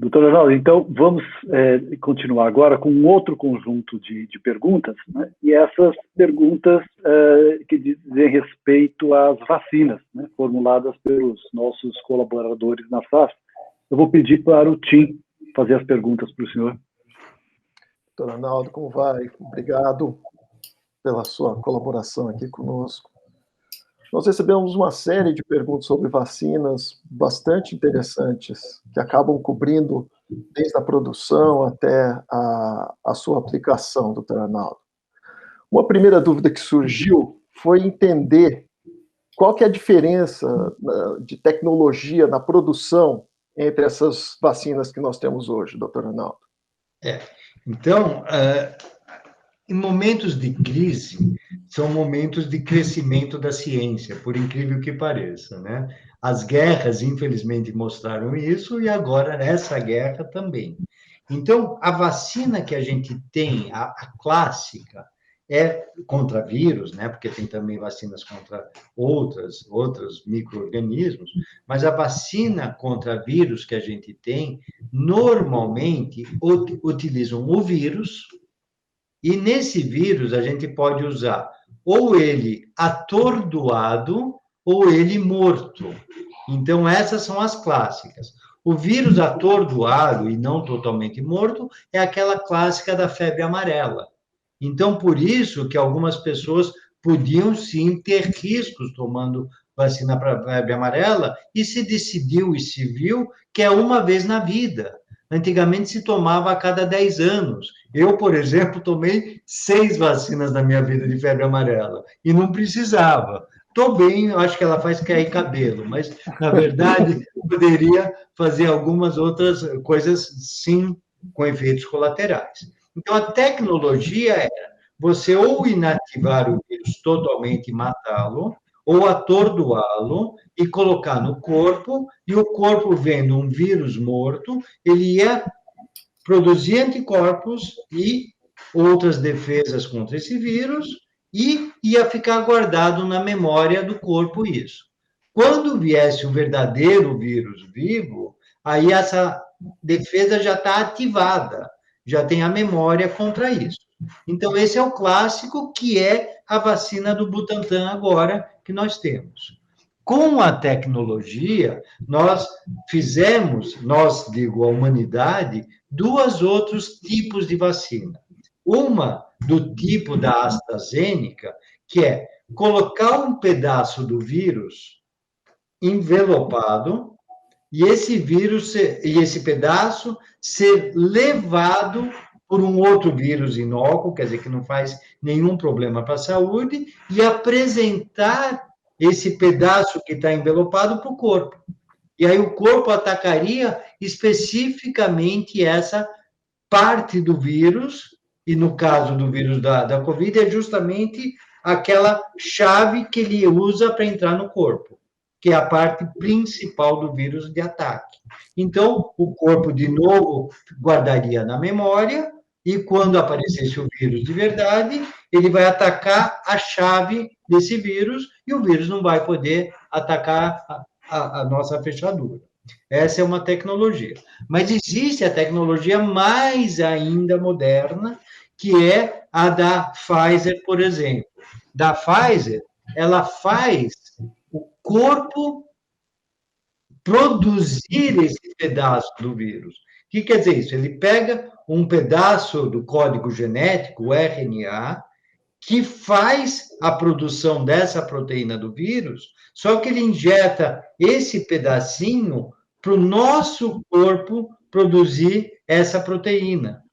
Doutor Arnaldo, então vamos continuar agora com um outro conjunto de perguntas, né? E essas perguntas que dizem respeito às vacinas, né? Formuladas pelos nossos colaboradores na SAF. Eu vou pedir para o Tim fazer as perguntas para o senhor. Doutor Arnaldo, como vai? Obrigado pela sua colaboração aqui conosco. Nós recebemos uma série de perguntas sobre vacinas bastante interessantes, que acabam cobrindo desde a produção até a sua aplicação, doutor Arnaldo. Uma primeira dúvida que surgiu foi entender qual que é a diferença de tecnologia na produção entre essas vacinas que nós temos hoje, doutor Arnaldo. Então, em momentos de crise, são momentos de crescimento da ciência, por incrível que pareça, né? As guerras, infelizmente, mostraram isso, e agora essa guerra também. Então, a vacina que a gente tem, a clássica, é contra vírus, né? Porque tem também vacinas contra outros micro-organismos, mas a vacina contra vírus que a gente tem, normalmente, utilizam o vírus, e nesse vírus a gente pode usar ou ele atordoado ou ele morto. Então, essas são as clássicas. O vírus atordoado e não totalmente morto é aquela clássica da febre amarela. Então, por isso que algumas pessoas podiam sim ter riscos tomando vacina para febre amarela, e se decidiu e se viu que é uma vez na vida. Antigamente se tomava a cada 10 anos. Eu, por exemplo, tomei 6 vacinas na minha vida de febre amarela e não precisava. Estou bem, eu acho que ela faz cair cabelo, mas, na verdade, poderia fazer algumas outras coisas, sim, com efeitos colaterais. Então, a tecnologia era você ou inativar o vírus totalmente e matá-lo, ou atordoá-lo e colocar no corpo, e o corpo, vendo um vírus morto, ele ia produzir anticorpos e outras defesas contra esse vírus, e ia ficar guardado na memória do corpo isso. Quando viesse o verdadeiro vírus vivo, aí essa defesa já está ativada, já tem a memória contra isso. Então, esse é o clássico, que é a vacina do Butantan agora, que nós temos. Com a tecnologia, nós digo, a humanidade, 2 outros tipos de vacina. Uma do tipo da AstraZeneca, que é colocar um pedaço do vírus envelopado, e esse vírus e esse pedaço ser levado por um outro vírus inócuo, quer dizer, que não faz nenhum problema para a saúde, e apresentar esse pedaço que está envelopado para o corpo. E aí o corpo atacaria especificamente essa parte do vírus, e no caso do vírus da Covid, é justamente aquela chave que ele usa para entrar no corpo, que é a parte principal do vírus de ataque. Então, o corpo, de novo, guardaria na memória, e quando aparecesse o vírus de verdade, ele vai atacar a chave desse vírus, e o vírus não vai poder atacar a nossa fechadura. Essa é uma tecnologia. Mas existe a tecnologia mais ainda moderna, que é a da Pfizer, por exemplo. Da Pfizer, ela faz o corpo produzir esse pedaço do vírus. O que quer dizer isso? Ele pega um pedaço do código genético, o RNA, que faz a produção dessa proteína do vírus, só que ele injeta esse pedacinho para o nosso corpo produzir essa proteína.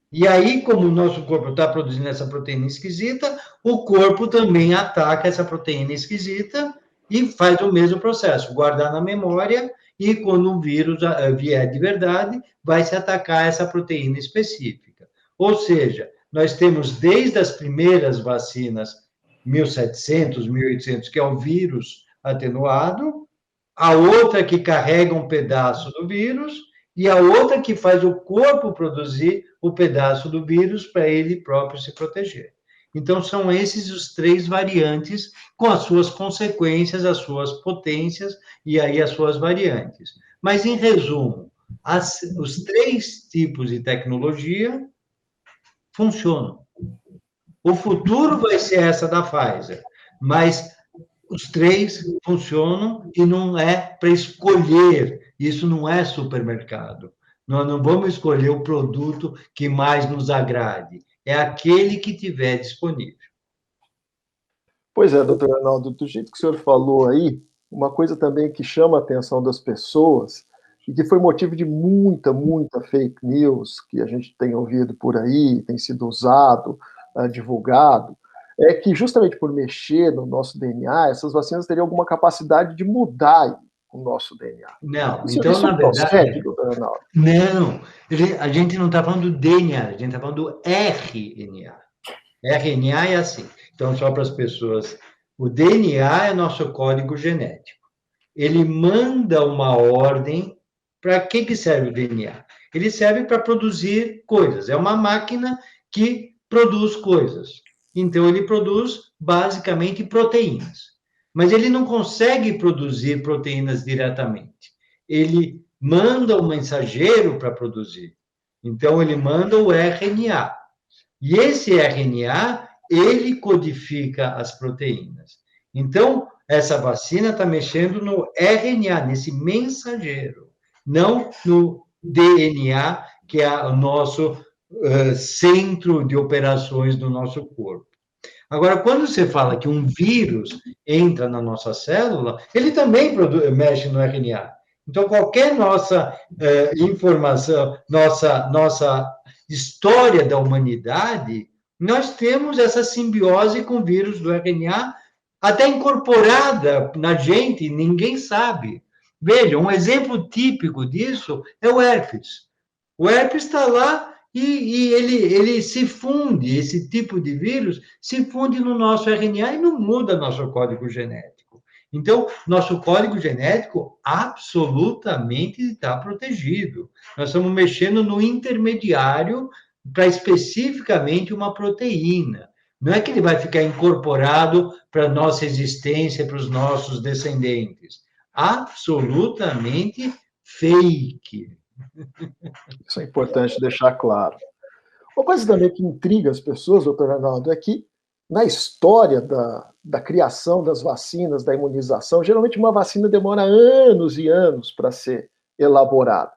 E aí, como o nosso corpo está produzindo essa proteína esquisita, o corpo também ataca essa proteína esquisita e faz o mesmo processo, guardar na memória, e quando o vírus vier de verdade, vai se atacar essa proteína específica. Ou seja, nós temos desde as primeiras vacinas, 1700, 1800, que é o vírus atenuado, a outra que carrega um pedaço do vírus, e a outra que faz o corpo produzir o pedaço do vírus para ele próprio se proteger. Então, são esses os 3 variantes, com as suas consequências, as suas potências, e aí as suas variantes. Mas, em resumo, os 3 tipos de tecnologia funcionam. O futuro vai ser essa da Pfizer, mas os 3 funcionam e não é para escolher, isso não é supermercado. Nós não vamos escolher o produto que mais nos agrade, é aquele que tiver disponível. Pois é, doutor Arnaldo, do jeito que o senhor falou aí, uma coisa também que chama a atenção das pessoas, e que foi motivo de muita fake news que a gente tem ouvido por aí, tem sido usado, divulgado, é que justamente por mexer no nosso DNA, essas vacinas teriam alguma capacidade de mudar o nosso DNA. Não, Isso na verdade... procede, doutor Arnaldo? Não, a gente não está falando do DNA, a gente está falando do RNA. RNA é assim. Então, só para as pessoas, o DNA é nosso código genético. Ele manda uma ordem. Para que serve o DNA? Ele serve para produzir coisas. É uma máquina que produz coisas. Então, ele produz, basicamente, proteínas. Mas ele não consegue produzir proteínas diretamente. Ele manda um mensageiro para produzir. Então, ele manda o RNA. E esse RNA, ele codifica as proteínas. Então, essa vacina está mexendo no RNA, nesse mensageiro, não no DNA, que é o nosso centro de operações do nosso corpo. Agora, quando você fala que um vírus entra na nossa célula, ele também mexe no RNA. Então, qualquer nossa informação, nossa história da humanidade, nós temos essa simbiose com o vírus do RNA, até incorporada na gente, ninguém sabe. Veja, um exemplo típico disso é o herpes. O herpes está lá e ele se funde, esse tipo de vírus se funde no nosso RNA e não muda nosso código genético. Então, nosso código genético absolutamente está protegido. Nós estamos mexendo no intermediário para especificamente uma proteína. Não é que ele vai ficar incorporado para a nossa existência, para os nossos descendentes. Absolutamente fake. Isso é importante deixar claro. Uma coisa também que intriga as pessoas, doutor Arnaldo, é que na história da criação das vacinas, da imunização, geralmente uma vacina demora anos e anos para ser elaborada.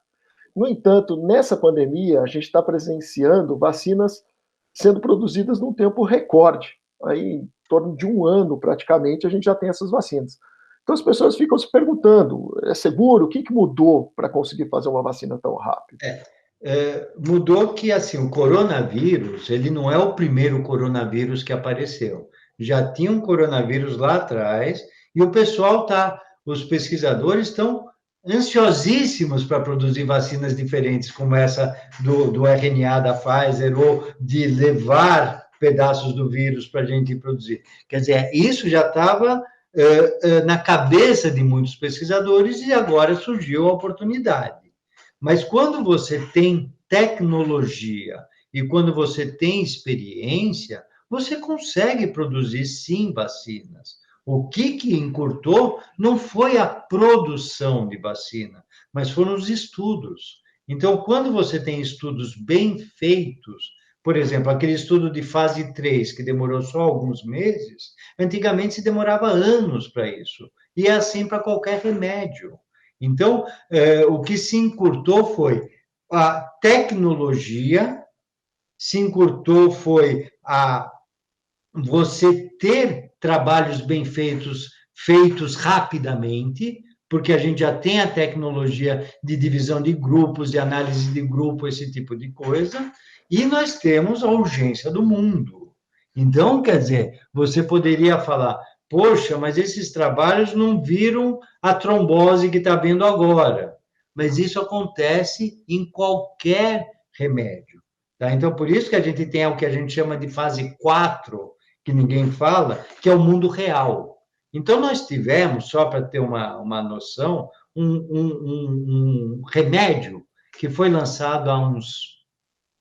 No entanto, nessa pandemia, a gente está presenciando vacinas sendo produzidas num tempo recorde. Aí, em torno de um ano, praticamente, a gente já tem essas vacinas. Então, as pessoas ficam se perguntando, é seguro? O que mudou para conseguir fazer uma vacina tão rápido? Mudou que, assim, o coronavírus, ele não é o primeiro coronavírus que apareceu. Já tinha um coronavírus lá atrás e o pessoal os pesquisadores estão ansiosíssimos para produzir vacinas diferentes, como essa do RNA da Pfizer, ou de levar pedaços do vírus para a gente produzir. Quer dizer, isso já estava na cabeça de muitos pesquisadores e agora surgiu a oportunidade. Mas quando você tem tecnologia e quando você tem experiência, você consegue produzir, sim, vacinas. O que encurtou não foi a produção de vacina, mas foram os estudos. Então, quando você tem estudos bem feitos, por exemplo, aquele estudo de fase 3, que demorou só alguns meses, antigamente se demorava anos para isso. E é assim para qualquer remédio. Então, o que se encurtou foi a tecnologia, se encurtou foi você ter trabalhos bem feitos rapidamente, porque a gente já tem a tecnologia de divisão de grupos, de análise de grupo, esse tipo de coisa, e nós temos a urgência do mundo. Então, quer dizer, você poderia falar, poxa, mas esses trabalhos não viram a trombose que está vindo agora. Mas isso acontece em qualquer remédio. Tá? Então, por isso que a gente tem o que a gente chama de fase 4, que ninguém fala, que é o mundo real. Então, nós tivemos, só para ter uma noção, um remédio que foi lançado há uns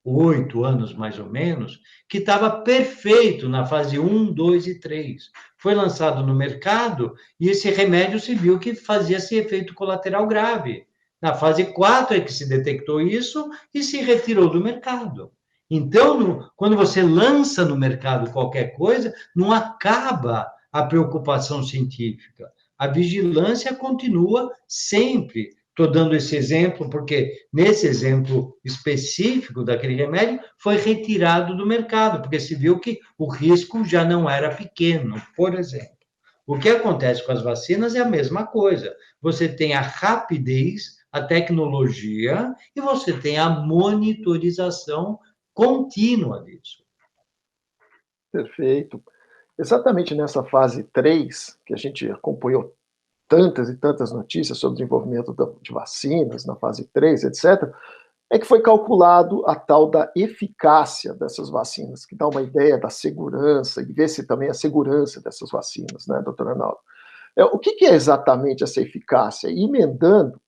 8 anos, mais ou menos, que estava perfeito na fase 1, 2 e 3. Foi lançado no mercado e esse remédio se viu que fazia esse efeito colateral grave. Na fase 4 é que se detectou isso e se retirou do mercado. Então, quando você lança no mercado qualquer coisa, não acaba a preocupação científica. A vigilância continua sempre. Estou dando esse exemplo porque, nesse exemplo específico daquele remédio, foi retirado do mercado, porque se viu que o risco já não era pequeno, por exemplo. O que acontece com as vacinas é a mesma coisa. Você tem a rapidez, a tecnologia e você tem a monitorização contínua disso. Perfeito. Exatamente nessa fase 3, que a gente acompanhou tantas e tantas notícias sobre o desenvolvimento de vacinas na fase 3, etc., é que foi calculado a tal da eficácia dessas vacinas, que dá uma ideia da segurança, e vê-se também a segurança dessas vacinas, né, doutor Arnaldo? O que é exatamente essa eficácia? E emendando,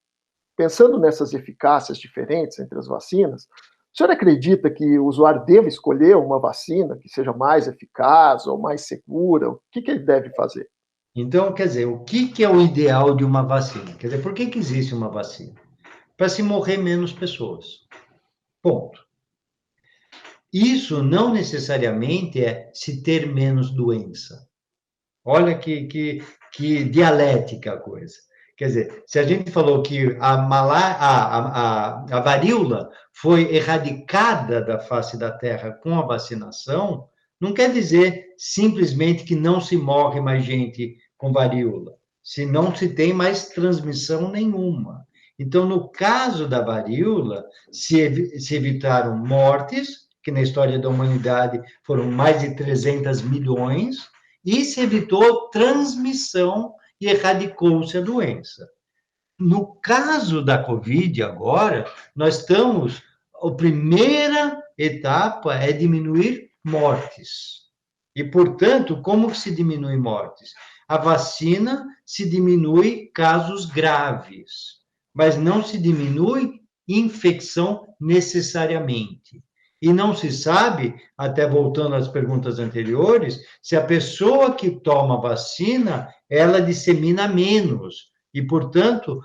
pensando nessas eficácias diferentes entre as vacinas, o senhor acredita que o usuário deve escolher uma vacina que seja mais eficaz ou mais segura? O que ele deve fazer? Então, quer dizer, o que é o ideal de uma vacina? Quer dizer, por que existe uma vacina? Para se morrer menos pessoas. Ponto. Isso não necessariamente é se ter menos doença. Olha que dialética a coisa. Quer dizer, se a gente falou que a varíola foi erradicada da face da Terra com a vacinação, não quer dizer simplesmente que não se morre mais gente com varíola, se não se tem mais transmissão nenhuma. Então, no caso da varíola, se evitaram mortes, que na história da humanidade foram mais de 300 milhões, e se evitou transmissão e erradicou-se a doença. No caso da Covid, agora, nós estamos. A primeira etapa é diminuir mortes. E, portanto, como se diminui mortes? A vacina se diminui casos graves, mas não se diminui infecção necessariamente. E não se sabe, até voltando às perguntas anteriores, se a pessoa que toma vacina, ela dissemina menos. E, portanto,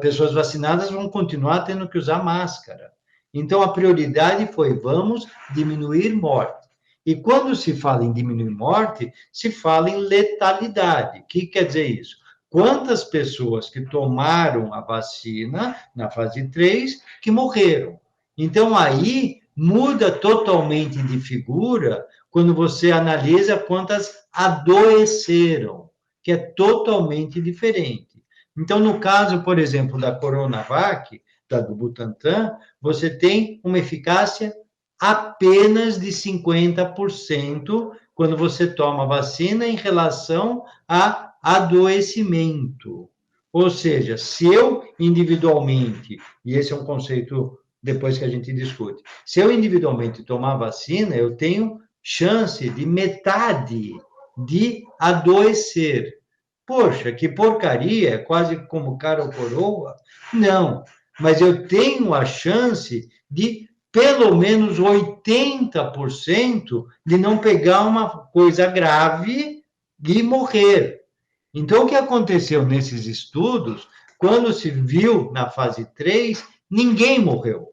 pessoas vacinadas vão continuar tendo que usar máscara. Então, a prioridade foi, vamos diminuir morte. E quando se fala em diminuir morte, se fala em letalidade. O que quer dizer isso? Quantas pessoas que tomaram a vacina na fase 3 que morreram? Então, aí muda totalmente de figura quando você analisa quantas adoeceram, que é totalmente diferente. Então, no caso, por exemplo, da Coronavac, do Butantan, você tem uma eficácia apenas de 50% quando você toma vacina em relação a adoecimento. Ou seja, se eu individualmente, e esse é um conceito depois que a gente discute, se eu individualmente tomar vacina, eu tenho chance de metade de adoecer. Poxa, que porcaria, quase como cara ou coroa. Não, mas eu tenho a chance de pelo menos 80% de não pegar uma coisa grave e morrer. Então, o que aconteceu nesses estudos, quando se viu na fase 3, ninguém morreu.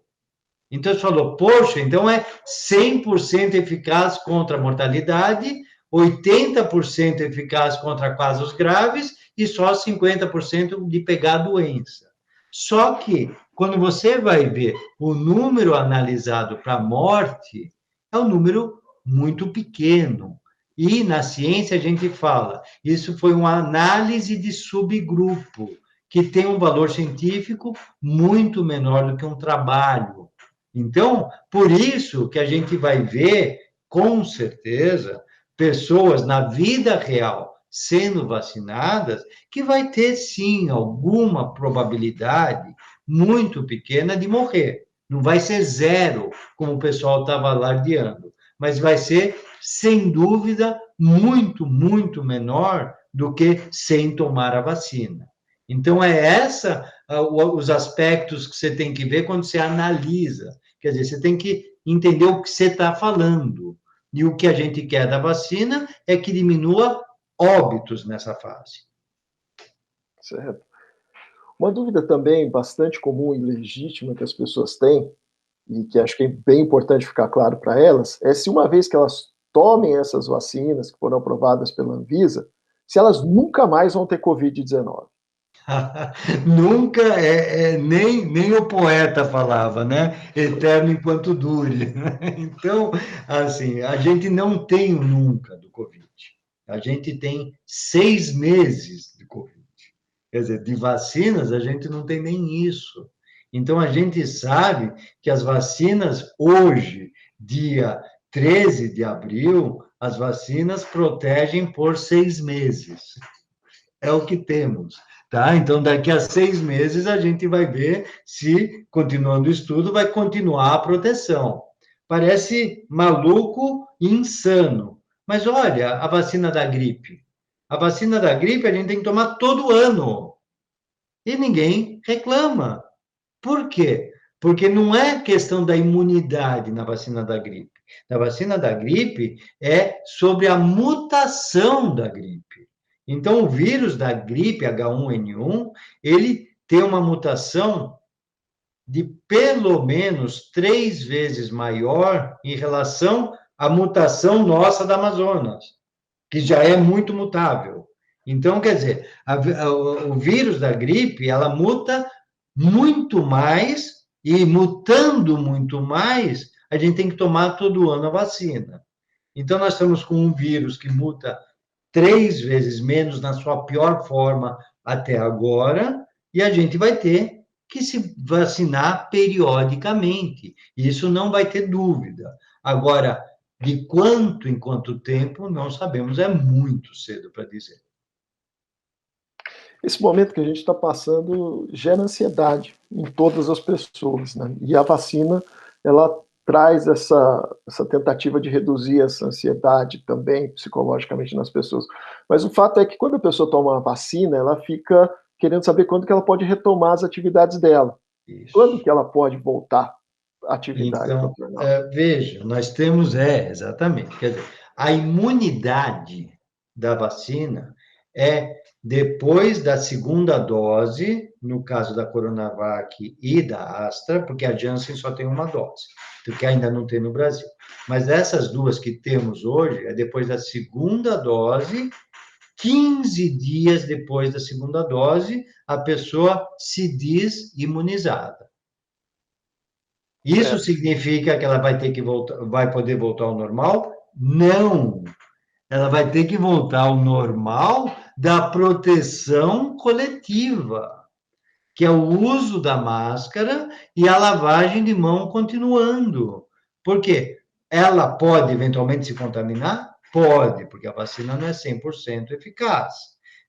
Então, você falou, poxa, então é 100% eficaz contra a mortalidade, 80% eficaz contra casos graves e só 50% de pegar a doença. Só que, quando você vai ver o número analisado para morte, é um número muito pequeno. E na ciência a gente fala, isso foi uma análise de subgrupo, que tem um valor científico muito menor do que um trabalho. Então, por isso que a gente vai ver, com certeza, pessoas na vida real sendo vacinadas, que vai ter, sim, alguma probabilidade muito pequena de morrer. Não vai ser zero, como o pessoal estava alardeando, mas vai ser, sem dúvida, muito, muito menor do que sem tomar a vacina. Então, é essa os aspectos que você tem que ver quando você analisa. Quer dizer, você tem que entender o que você está falando. E o que a gente quer da vacina é que diminua óbitos nessa fase. Certo. Uma dúvida também bastante comum e legítima que as pessoas têm, e que acho que é bem importante ficar claro para elas, é se uma vez que elas tomem essas vacinas que foram aprovadas pela Anvisa, se elas nunca mais vão ter Covid-19. Nunca nem o poeta falava, né? Eterno enquanto dure. Então, assim, a gente não tem o nunca do Covid. A gente tem 6 meses de Covid. Quer dizer, de vacinas, a gente não tem nem isso. Então, a gente sabe que as vacinas, hoje, dia 13 de abril, as vacinas protegem por 6 meses. É o que temos, tá? Então, daqui a 6 meses, a gente vai ver se, continuando o estudo, vai continuar a proteção. Parece maluco e insano. Mas olha, a vacina da gripe. A vacina da gripe a gente tem que tomar todo ano. E ninguém reclama. Por quê? Porque não é questão da imunidade na vacina da gripe. Na vacina da gripe é sobre a mutação da gripe. Então, o vírus da gripe H1N1, ele tem uma mutação de pelo menos 3 vezes maior em relação à mutação nossa da Amazonas, que já é muito mutável. Então, quer dizer, o vírus da gripe, ela muta muito mais, e mutando muito mais, a gente tem que tomar todo ano a vacina. Então, nós estamos com um vírus que muta 3 vezes menos na sua pior forma até agora, e a gente vai ter que se vacinar periodicamente. Isso não vai ter dúvida. Agora, de quanto em quanto tempo, não sabemos, é muito cedo para dizer. Esse momento que a gente está passando gera ansiedade em todas as pessoas, né? E a vacina, ela traz essa tentativa de reduzir essa ansiedade também psicologicamente nas pessoas. Mas o fato é que quando a pessoa toma uma vacina, ela fica querendo saber quando que ela pode retomar as atividades dela. Isso. Quando que ela pode voltar à atividade, Então, doutor Naldo? veja, nós temos, exatamente, quer dizer, a imunidade da vacina é depois da segunda dose, no caso da Coronavac e da Astra, porque a Janssen só tem uma dose, que ainda não tem no Brasil. Mas essas duas que temos hoje, é depois da segunda dose, 15 dias depois da segunda dose, a pessoa se diz imunizada. Isso significa que ela vai ter que voltar, vai poder voltar ao normal? Não. Ela vai ter que voltar ao normal da proteção coletiva, que é o uso da máscara e a lavagem de mão continuando. Por quê? Ela pode eventualmente se contaminar? Pode, porque a vacina não é 100% eficaz,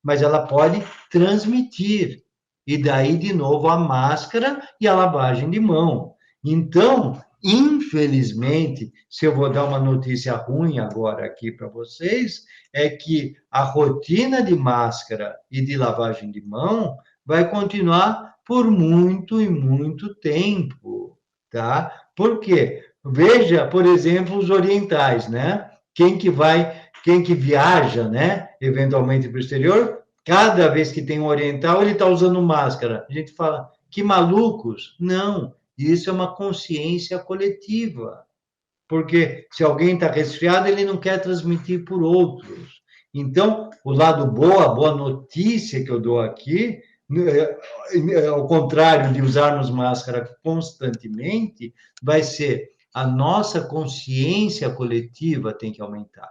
mas ela pode transmitir. E daí, de novo, a máscara e a lavagem de mão. Então, infelizmente, se eu vou dar uma notícia ruim agora aqui para vocês, é que a rotina de máscara e de lavagem de mão vai continuar por muito e muito tempo, tá? Por quê? Veja, por exemplo, os orientais, né? Quem que viaja, né, eventualmente para o exterior, cada vez que tem um oriental, ele está usando máscara. A gente fala, que malucos. Não, isso é uma consciência coletiva. Porque se alguém está resfriado, ele não quer transmitir por outros. Então, o lado boa, a boa notícia que eu dou aqui, ao contrário de usarmos máscara constantemente, vai ser a nossa consciência coletiva tem que aumentar.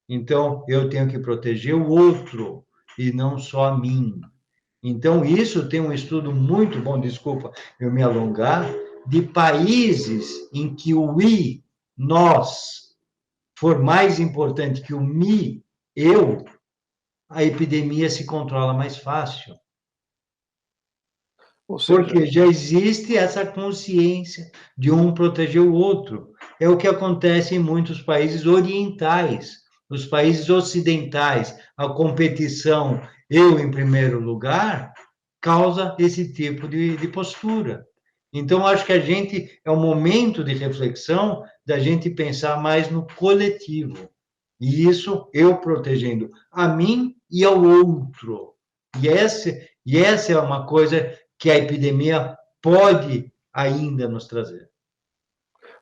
Então, eu tenho que proteger o outro e não só a mim. Então, isso tem um estudo muito bom, desculpa eu me alongar, de países em que o we, nós, for mais importante que o me, eu, a epidemia se controla mais fácil. Ou seja, Porque já existe essa consciência de um proteger o outro. É o que acontece em muitos países orientais, nos países ocidentais. A competição, eu em primeiro lugar, causa esse tipo de postura. Então, acho que é um momento de reflexão da gente pensar mais no coletivo. E isso eu protegendo a mim e ao outro. E essa é uma coisa que a epidemia pode ainda nos trazer.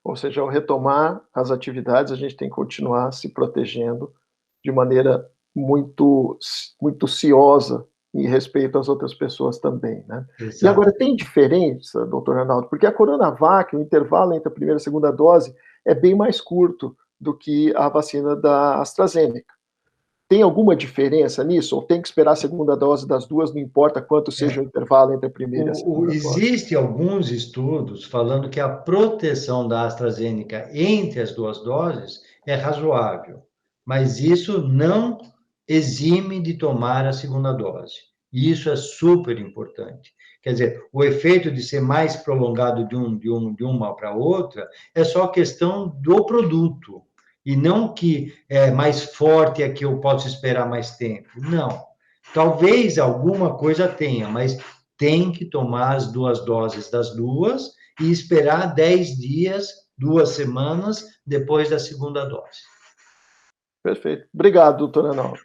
Ou seja, ao retomar as atividades, a gente tem que continuar se protegendo de maneira muito, muito ciosa em respeito às outras pessoas também, né? E Exato. agora, tem diferença, doutor Arnaldo? Porque a Coronavac, o intervalo entre a primeira e a segunda dose é bem mais curto do que a vacina da AstraZeneca. Tem alguma diferença nisso? Ou tem que esperar a segunda dose das duas, não importa quanto seja o intervalo entre a primeira e a segunda dose? Existe alguns estudos falando que a proteção da AstraZeneca entre as duas doses é razoável, mas isso não exime de tomar a segunda dose. E isso é super importante. Quer dizer, o efeito de ser mais prolongado de uma para outra é só questão do produto, e não que é mais forte é que eu posso esperar mais tempo. Não. Talvez alguma coisa tenha, mas tem que tomar as duas doses das duas e esperar 10 dias, 2 semanas depois da segunda dose. Perfeito. Obrigado, doutor Arnaldo.